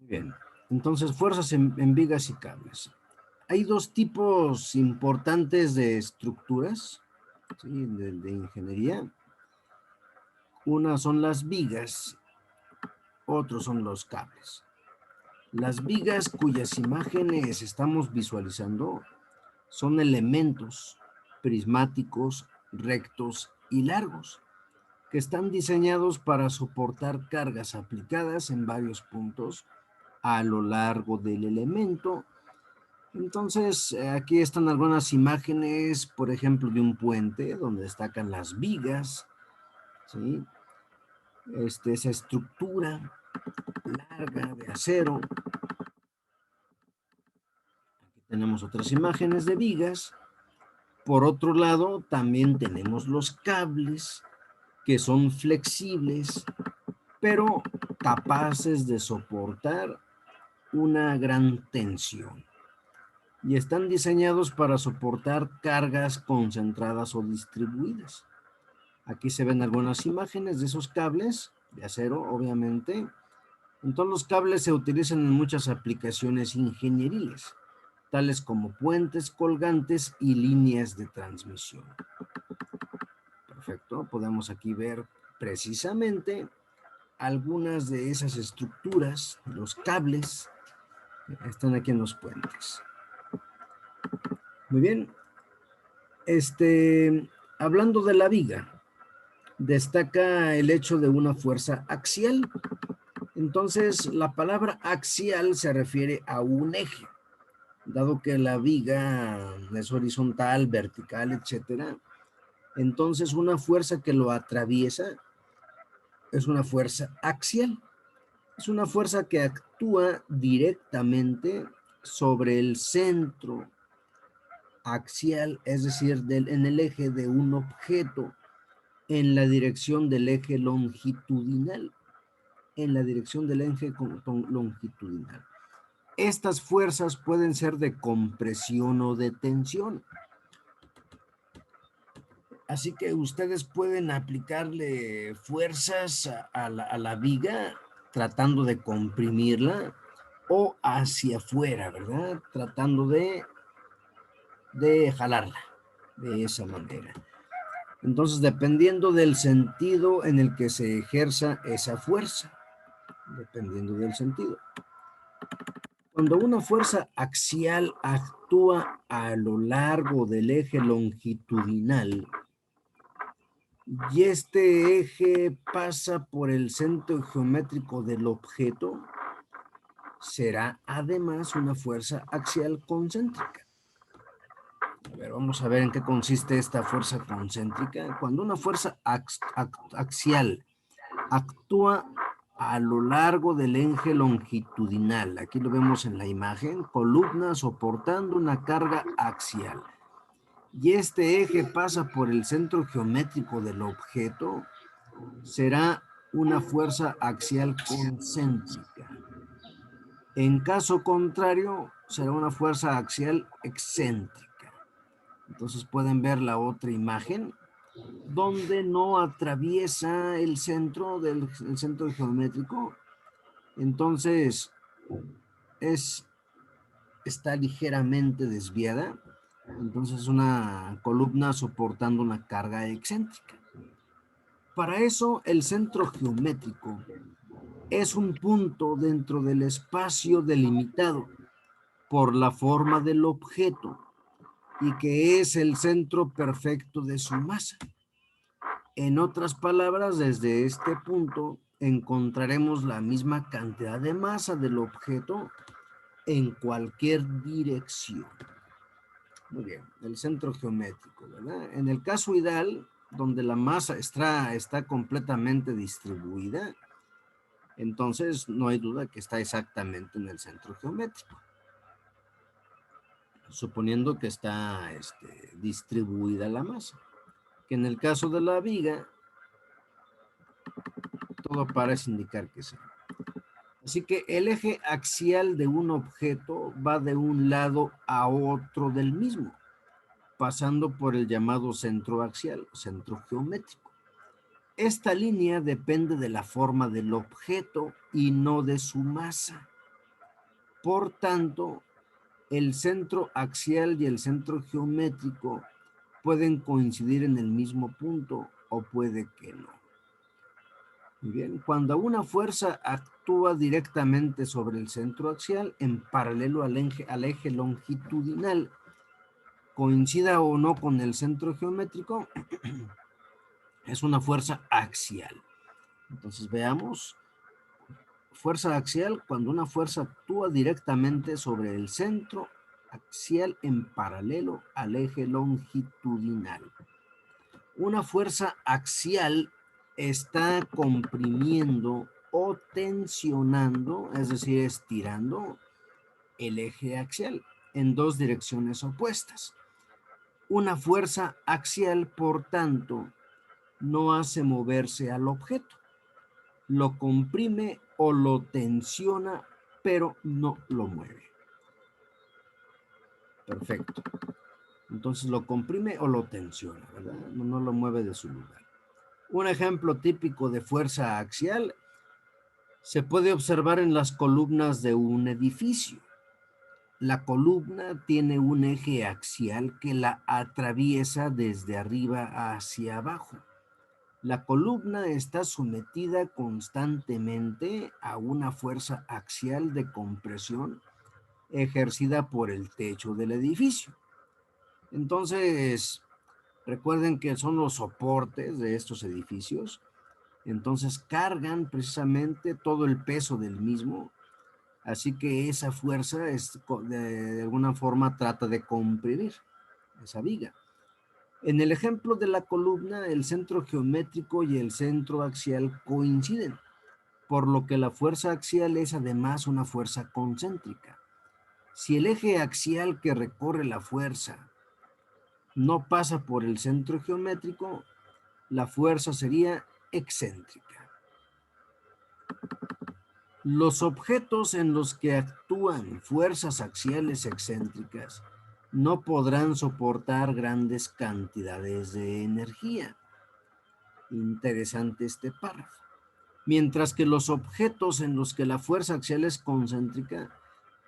Bien, entonces fuerzas en vigas y cables. Hay dos tipos importantes de estructuras, ¿sí? de ingeniería. Una son las vigas, otros son los cables. Las vigas cuyas imágenes estamos visualizando son elementos prismáticos, rectos y largos, que están diseñados para soportar cargas aplicadas en varios puntos a lo largo del elemento. Entonces, aquí están algunas imágenes, por ejemplo, de un puente donde destacan las vigas, ¿sí? Esa estructura larga de acero. Aquí tenemos otras imágenes de vigas. Por otro lado, también tenemos los cables, que son flexibles, pero capaces de soportar una gran tensión. Y están diseñados para soportar cargas concentradas o distribuidas. Aquí se ven algunas imágenes de esos cables de acero, obviamente. Entonces los cables se utilizan en muchas aplicaciones ingenieriles, tales como puentes colgantes y líneas de transmisión. Perfecto, podemos aquí ver precisamente algunas de esas estructuras, los cables, están aquí en los puentes. Muy bien, hablando de la viga, destaca el hecho de una fuerza axial. Entonces, la palabra axial se refiere a un eje, dado que la viga es horizontal, vertical, etcétera. Entonces, una fuerza que lo atraviesa es una fuerza axial. Es una fuerza que actúa directamente sobre el centro axial, es decir, en el eje de un objeto, en la dirección del eje longitudinal. En la dirección del eje longitudinal. Estas fuerzas pueden ser de compresión o de tensión. Así que ustedes pueden aplicarle fuerzas a la viga tratando de comprimirla o hacia afuera, ¿verdad? Tratando de jalarla de esa manera. Entonces, dependiendo del sentido en el que se ejerza esa fuerza, dependiendo del sentido. Cuando una fuerza axial actúa a lo largo del eje longitudinal y este eje pasa por el centro geométrico del objeto, será además una fuerza axial concéntrica. A ver, vamos a ver en qué consiste esta fuerza concéntrica. Cuando una fuerza axial actúa a lo largo del eje longitudinal, aquí lo vemos en la imagen, columna soportando una carga axial, y este eje pasa por el centro geométrico del objeto, será una fuerza axial concéntrica. En caso contrario, será una fuerza axial excéntrica. Entonces pueden ver la otra imagen, donde no atraviesa el centro geométrico, entonces está ligeramente desviada, entonces una columna soportando una carga excéntrica. Para eso, el centro geométrico es un punto dentro del espacio delimitado por la forma del objeto y que es el centro perfecto de su masa. En otras palabras, desde este punto encontraremos la misma cantidad de masa del objeto en cualquier dirección. Muy bien, el centro geométrico, ¿verdad? En el caso ideal, donde la masa está completamente distribuida, entonces no hay duda que está exactamente en el centro geométrico. Suponiendo que está distribuida la masa. Que en el caso de la viga, todo parece indicar que sí. Así que el eje axial de un objeto va de un lado a otro del mismo, pasando por el llamado centro axial, centro geométrico. Esta línea depende de la forma del objeto y no de su masa. Por tanto, el centro axial y el centro geométrico pueden coincidir en el mismo punto o puede que no. Muy bien, cuando una fuerza actúa directamente sobre el centro axial en paralelo al eje longitudinal, coincida o no con el centro geométrico, es una fuerza axial. Entonces veamos, fuerza axial cuando una fuerza actúa directamente sobre el centro axial en paralelo al eje longitudinal. Una fuerza axial está comprimiendo o tensionando, es decir, estirando el eje axial en dos direcciones opuestas. Una fuerza axial, por tanto, no hace moverse al objeto. Lo comprime o lo tensiona, pero no lo mueve. Perfecto. Entonces lo comprime o lo tensiona, ¿verdad? No lo mueve de su lugar. Un ejemplo típico de fuerza axial se puede observar en las columnas de un edificio. La columna tiene un eje axial que la atraviesa desde arriba hacia abajo. La columna está sometida constantemente a una fuerza axial de compresión ejercida por el techo del edificio. Entonces, recuerden que son los soportes de estos edificios. Entonces cargan precisamente todo el peso del mismo. Así que esa fuerza de alguna forma trata de comprimir esa viga. En el ejemplo de la columna, el centro geométrico y el centro axial coinciden, por lo que la fuerza axial es además una fuerza concéntrica. Si el eje axial que recorre la fuerza no pasa por el centro geométrico, la fuerza sería excéntrica. Los objetos en los que actúan fuerzas axiales excéntricas no podrán soportar grandes cantidades de energía. Interesante este párrafo. Mientras que los objetos en los que la fuerza axial es concéntrica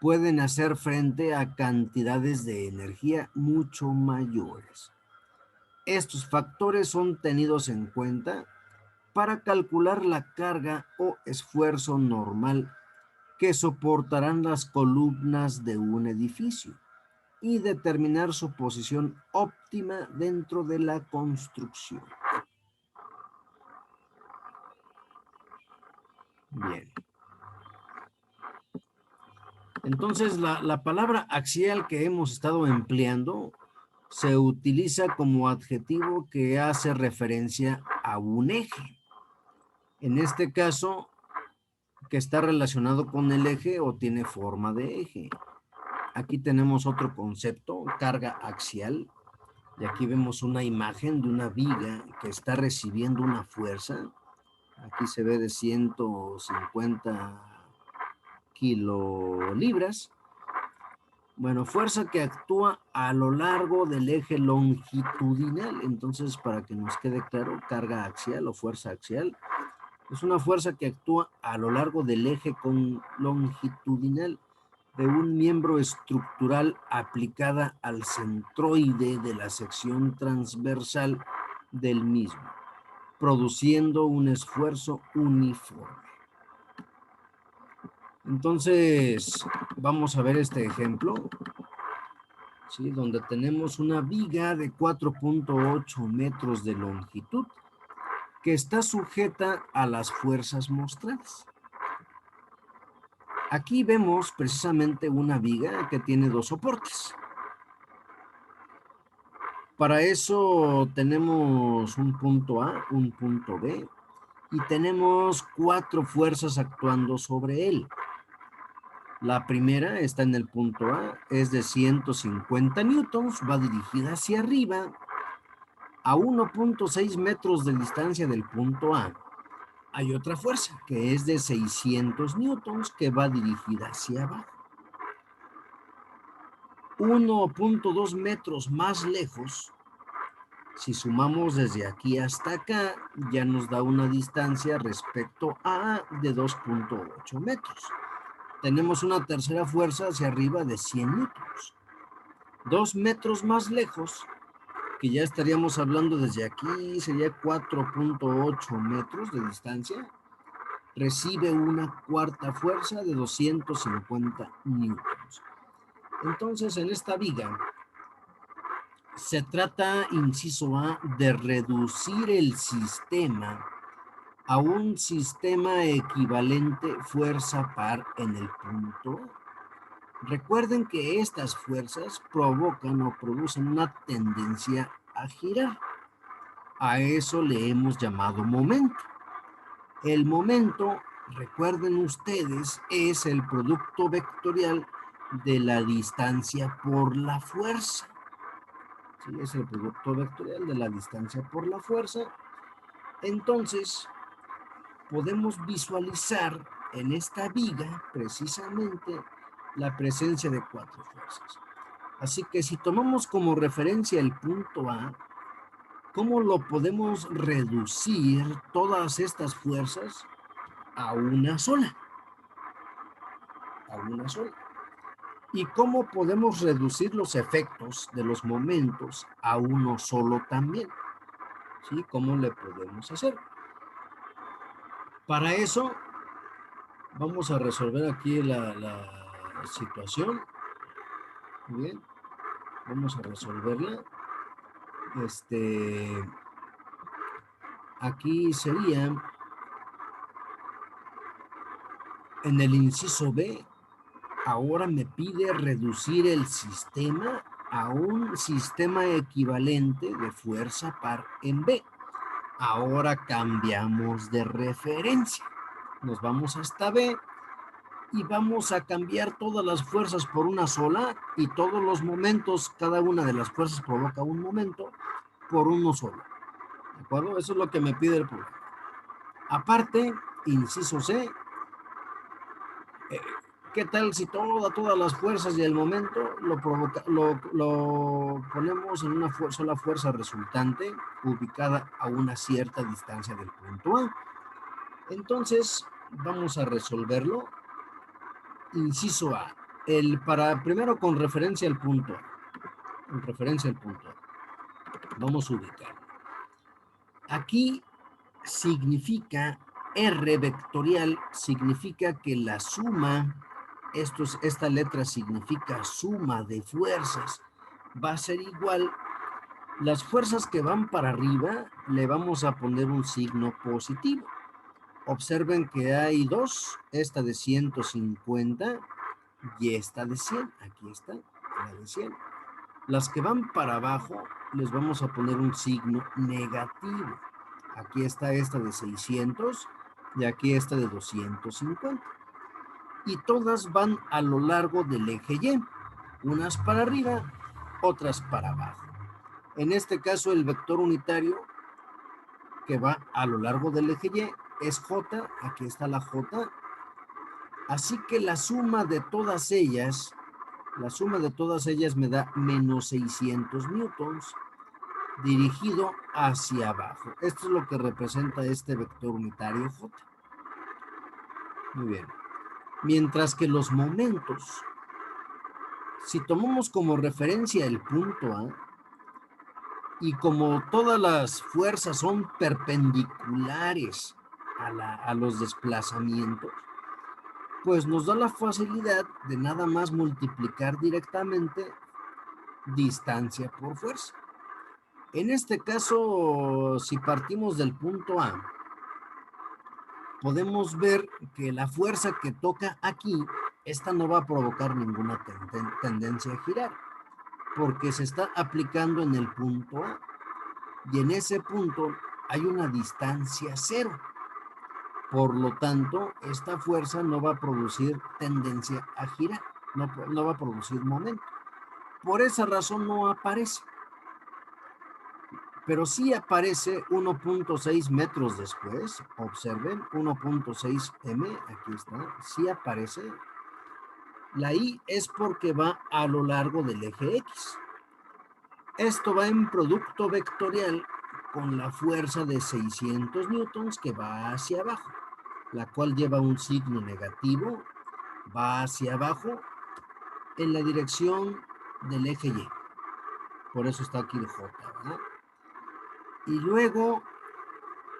pueden hacer frente a cantidades de energía mucho mayores. Estos factores son tenidos en cuenta para calcular la carga o esfuerzo normal que soportarán las columnas de un edificio y determinar su posición óptima dentro de la construcción. Bien. Entonces, la palabra axial que hemos estado empleando se utiliza como adjetivo que hace referencia a un eje. En este caso, que está relacionado con el eje o tiene forma de eje. Aquí tenemos otro concepto, carga axial. Y aquí vemos una imagen de una viga que está recibiendo una fuerza. Aquí se ve de 150 kilolibras. Bueno, fuerza que actúa a lo largo del eje longitudinal. Entonces, para que nos quede claro, carga axial o fuerza axial es una fuerza que actúa a lo largo del eje longitudinal de un miembro estructural aplicada al centroide de la sección transversal del mismo, produciendo un esfuerzo uniforme. Entonces, vamos a ver este ejemplo, ¿sí? Donde tenemos una viga de 4.8 metros de longitud que está sujeta a las fuerzas mostradas. Aquí vemos precisamente una viga que tiene dos soportes. Para eso tenemos un punto A, un punto B, y tenemos 4 fuerzas actuando sobre él. La primera está en el punto A, es de 150 newtons, va dirigida hacia arriba a 1.6 metros de distancia del punto A. Hay otra fuerza que es de 600 newtons que va dirigida hacia abajo. 1.2 metros más lejos, si sumamos desde aquí hasta acá, ya nos da una distancia respecto a A de 2.8 metros. tenemos una tercera fuerza hacia arriba de 100 newtons. 2 metros más lejos, que ya estaríamos hablando desde aquí, sería 4.8 metros de distancia, recibe una cuarta fuerza de 250 newtons. Entonces, en esta viga, se trata, inciso A, de reducir el sistema a un sistema equivalente fuerza par en el punto. Recuerden que estas fuerzas provocan o producen una tendencia a girar. A eso le hemos llamado momento. El momento, recuerden ustedes, es el producto vectorial de la distancia por la fuerza. ¿Sí? Es el producto vectorial de la distancia por la fuerza. Entonces, podemos visualizar en esta viga precisamente la presencia de 4 fuerzas. Así que si tomamos como referencia el punto A, ¿cómo lo podemos reducir todas estas fuerzas a una sola? A una sola. ¿Y cómo podemos reducir los efectos de los momentos a uno solo también? ¿Sí? ¿Cómo le podemos hacer? Para eso, vamos a resolver aquí la situación. Muy bien. Vamos a resolverla. Aquí sería, en el inciso B, ahora me pide reducir el sistema a un sistema equivalente de fuerza par en B. Ahora cambiamos de referencia. Nos vamos hasta B y vamos a cambiar todas las fuerzas por una sola y todos los momentos, cada una de las fuerzas provoca un momento por uno solo. ¿De acuerdo? Eso es lo que me pide el programa. Aparte, inciso C, ¿qué tal si todas las fuerzas y el momento lo ponemos en una sola fuerza resultante ubicada a una cierta distancia del punto A? Entonces, vamos a resolverlo. Inciso A. Primero con referencia al punto A. Con referencia al punto A. Vamos a ubicar. Aquí significa, R vectorial significa que la suma, esta letra significa suma de fuerzas, va a ser igual. Las fuerzas que van para arriba le vamos a poner un signo positivo. Observen que hay dos, esta de 150 y esta de 100. Aquí está, la de 100. Las que van para abajo les vamos a poner un signo negativo. Aquí está esta de 600 y aquí esta de 250. Y todas van a lo largo del eje Y. Unas para arriba, otras para abajo. En este caso, el vector unitario que va a lo largo del eje Y es J. Aquí está la J. Así que la suma de todas ellas me da menos 600 newtons dirigido hacia abajo. Esto es lo que representa este vector unitario J. Muy bien. Mientras que los momentos, si tomamos como referencia el punto A, y como todas las fuerzas son perpendiculares a los desplazamientos, pues nos da la facilidad de nada más multiplicar directamente distancia por fuerza. En este caso, si partimos del punto A, podemos ver que la fuerza que toca aquí, esta no va a provocar ninguna tendencia a girar, porque se está aplicando en el punto A. Y en ese punto hay una distancia cero. Por lo tanto, esta fuerza no va a producir tendencia a girar, no va a producir momento. Por esa razón no aparece. Pero sí aparece 1.6 metros después. Observen, 1.6 m, aquí está, sí aparece. La I es porque va a lo largo del eje X. Esto va en producto vectorial con la fuerza de 600 newtons que va hacia abajo, la cual lleva un signo negativo va hacia abajo en la dirección del eje Y. Por eso está aquí el J, ¿verdad? Y luego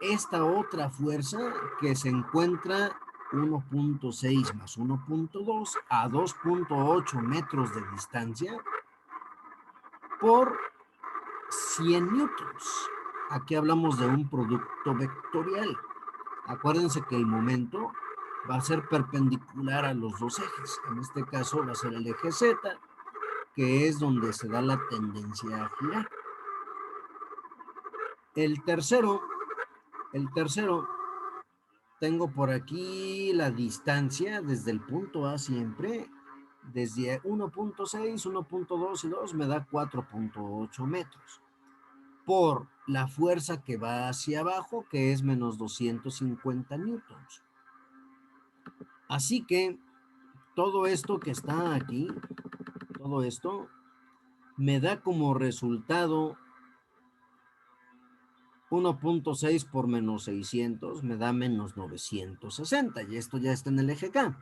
esta otra fuerza que se encuentra 1.6 más 1.2 a 2.8 metros de distancia por 100 newtons. Aquí hablamos de un producto vectorial. Acuérdense que el momento va a ser perpendicular a los dos ejes. En este caso va a ser el eje Z, que es donde se da la tendencia a girar. El tercero, tengo por aquí la distancia desde el punto A siempre, desde 1.6, 1.2 y 2 me da 4.8 metros. Por la fuerza que va hacia abajo, que es menos 250 newtons. Así que todo esto que está aquí, todo esto, me da como resultado 1.6 por menos 600, me da menos 960, y esto ya está en el eje K.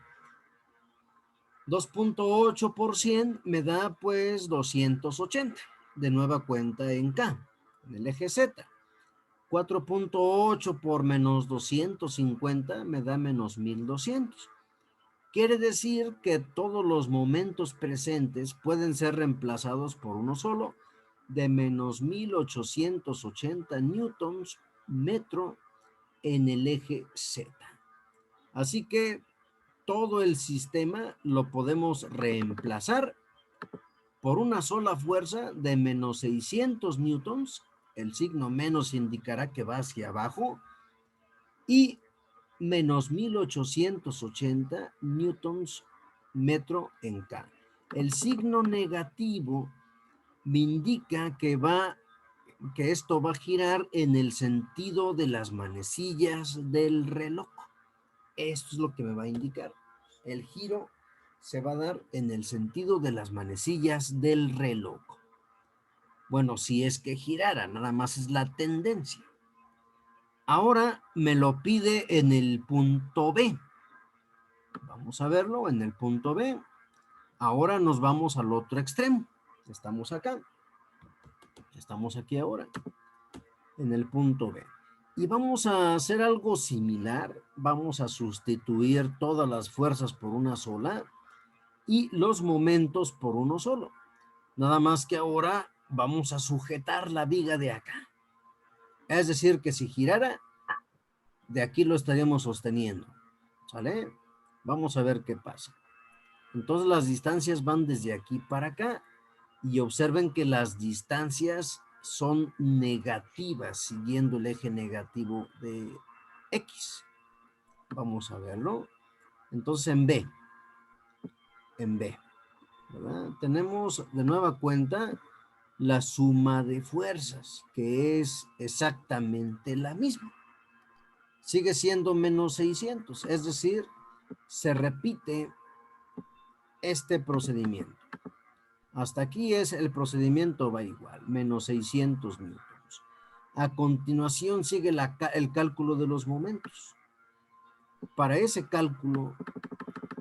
2.8 por 100 me da pues 280, de nueva cuenta en K, en el eje Z. 4.8 por menos 250 me da menos 1200. Quiere decir que todos los momentos presentes pueden ser reemplazados por uno solo, de menos 1880 newtons metro en el eje Z. Así que todo el sistema lo podemos reemplazar por una sola fuerza de menos 600 newtons. El signo menos indicará que va hacia abajo, y menos 1880 newtons metro en K. El signo negativo me indica que esto va a girar en el sentido de las manecillas del reloj. Esto es lo que me va a indicar. El giro se va a dar en el sentido de las manecillas del reloj. Bueno, si es que girara, nada más es la tendencia. Ahora me lo pide en el punto B. Vamos a verlo en el punto B. Ahora nos vamos al otro extremo. Estamos acá. Estamos aquí ahora, en el punto B. Y vamos a hacer algo similar. Vamos a sustituir todas las fuerzas por una sola y los momentos por uno solo. Nada más que ahora vamos a sujetar la viga de acá. Es decir, que si girara, de aquí lo estaríamos sosteniendo. ¿Sale? Vamos a ver qué pasa. Entonces las distancias van desde aquí para acá, y observen que las distancias son negativas, siguiendo el eje negativo de X. Vamos a verlo. Entonces en B, ¿verdad? Tenemos de nueva cuenta la suma de fuerzas, que es exactamente la misma. Sigue siendo menos 600, es decir, se repite este procedimiento. Hasta aquí es el procedimiento, va igual, menos 600 newtons. A continuación sigue el cálculo de los momentos. Para ese cálculo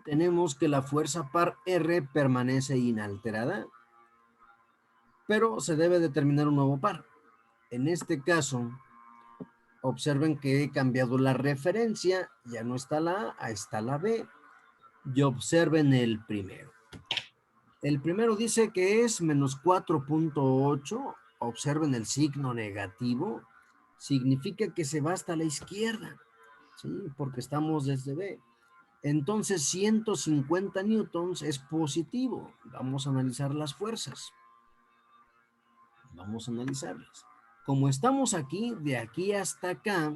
tenemos que la fuerza par R permanece inalterada, pero se debe determinar un nuevo par. En este caso, observen que he cambiado la referencia, ya no está la A, está la B, y observen el primero. El primero dice que es menos 4.8, observen el signo negativo, significa que se va hasta la izquierda, ¿sí? Porque estamos desde B. Entonces 150 newtons es positivo. Vamos a analizar las fuerzas. Vamos a analizarlas. Como estamos aquí, de aquí hasta acá,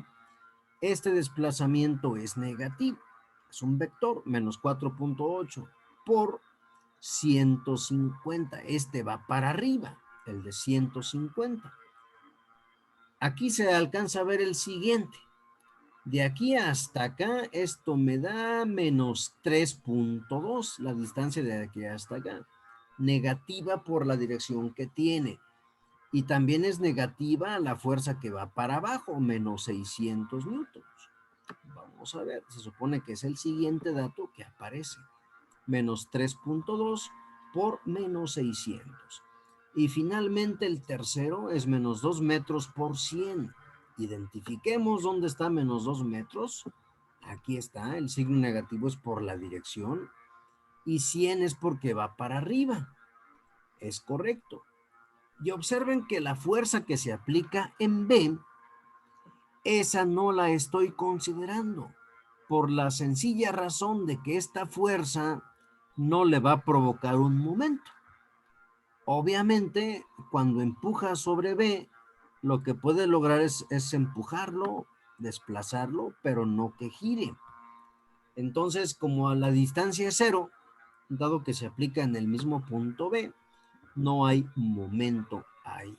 este desplazamiento es negativo. Es un vector, menos 4.8 por 150. Este va para arriba, el de 150. Aquí se alcanza a ver el siguiente. De aquí hasta acá, esto me da menos 3.2, la distancia de aquí hasta acá. Negativa por la dirección que tiene. Y también es negativa la fuerza que va para abajo, menos 600 newtons. Vamos a ver, se supone que es el siguiente dato que aparece. menos 3.2 por menos 600. Y finalmente el tercero es menos 2 metros por 100. Identifiquemos dónde está menos 2 metros. Aquí está, el signo negativo es por la dirección y 100 es porque va para arriba. Es correcto. Y observen que la fuerza que se aplica en B, esa no la estoy considerando, por la sencilla razón de que esta fuerza no le va a provocar un momento. Obviamente, cuando empuja sobre B, lo que puede lograr es empujarlo, desplazarlo, pero no que gire. Entonces, como a la distancia es 0, dado que se aplica en el mismo punto B, no hay momento ahí.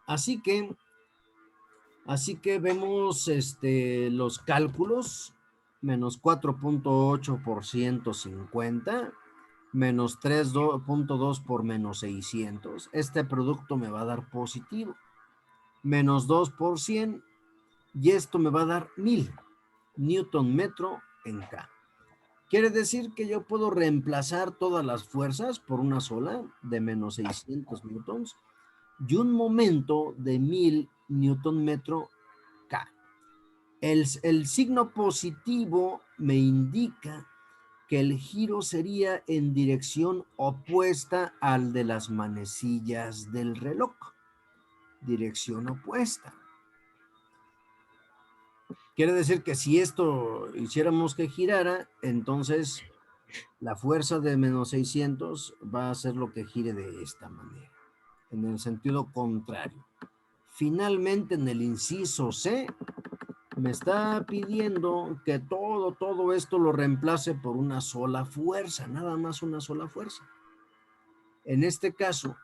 Así que vemos los cálculos, menos 4.8 por 150, menos 3.2 por menos 600. Este producto me va a dar positivo. Menos 2 por 100, y esto me va a dar 1000 newton metro en K. Quiere decir que yo puedo reemplazar todas las fuerzas por una sola de menos 600 newtons y un momento de 1000 newton metro K. El signo positivo me indica que el giro sería en dirección opuesta al de las manecillas del reloj. Dirección opuesta. Quiere decir que si esto hiciéramos que girara, entonces la fuerza de menos 600 va a hacer lo que gire de esta manera, en el sentido contrario. Finalmente, en el inciso C, me está pidiendo que todo esto lo reemplace por una sola fuerza, nada más una sola fuerza. En este caso,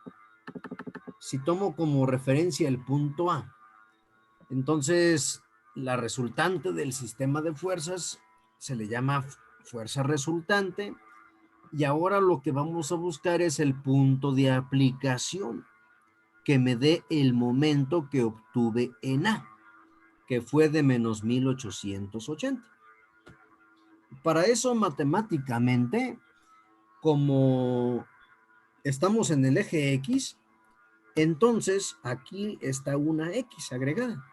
si tomo como referencia el punto A, entonces la resultante del sistema de fuerzas se le llama fuerza resultante, y ahora lo que vamos a buscar es el punto de aplicación que me dé el momento que obtuve en A, que fue de menos 1880. Para eso, matemáticamente, como estamos en el eje X, entonces aquí está una X agregada.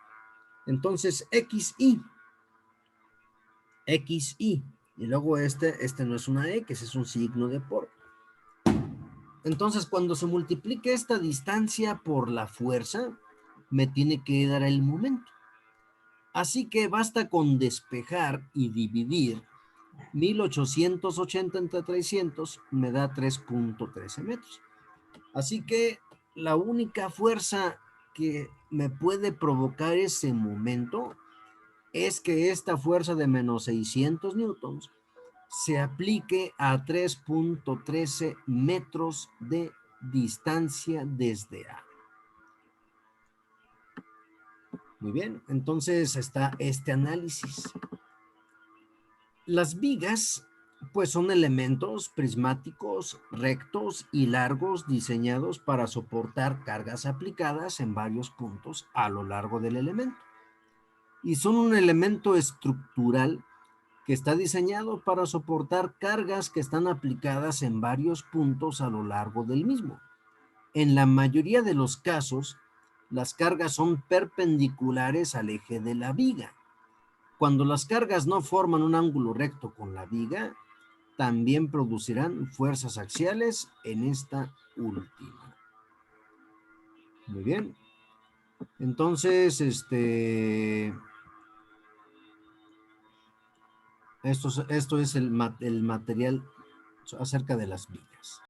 Entonces, XY, y luego este no es una X, es un signo de por. Entonces, cuando se multiplique esta distancia por la fuerza, me tiene que dar el momento. Así que basta con despejar y dividir 1880 entre 300, me da 3.13 metros. Así que la única fuerza que me puede provocar ese momento es que esta fuerza de menos 600 newtons se aplique a 3.13 metros de distancia desde A. Muy bien, entonces está este análisis. Las vigas, pues son elementos prismáticos, rectos y largos diseñados para soportar cargas aplicadas en varios puntos a lo largo del elemento. Y son un elemento estructural que está diseñado para soportar cargas que están aplicadas en varios puntos a lo largo del mismo. En la mayoría de los casos, las cargas son perpendiculares al eje de la viga. Cuando las cargas no forman un ángulo recto con la viga, también producirán fuerzas axiales en esta última. Muy bien. Entonces, esto es el material acerca de las vigas.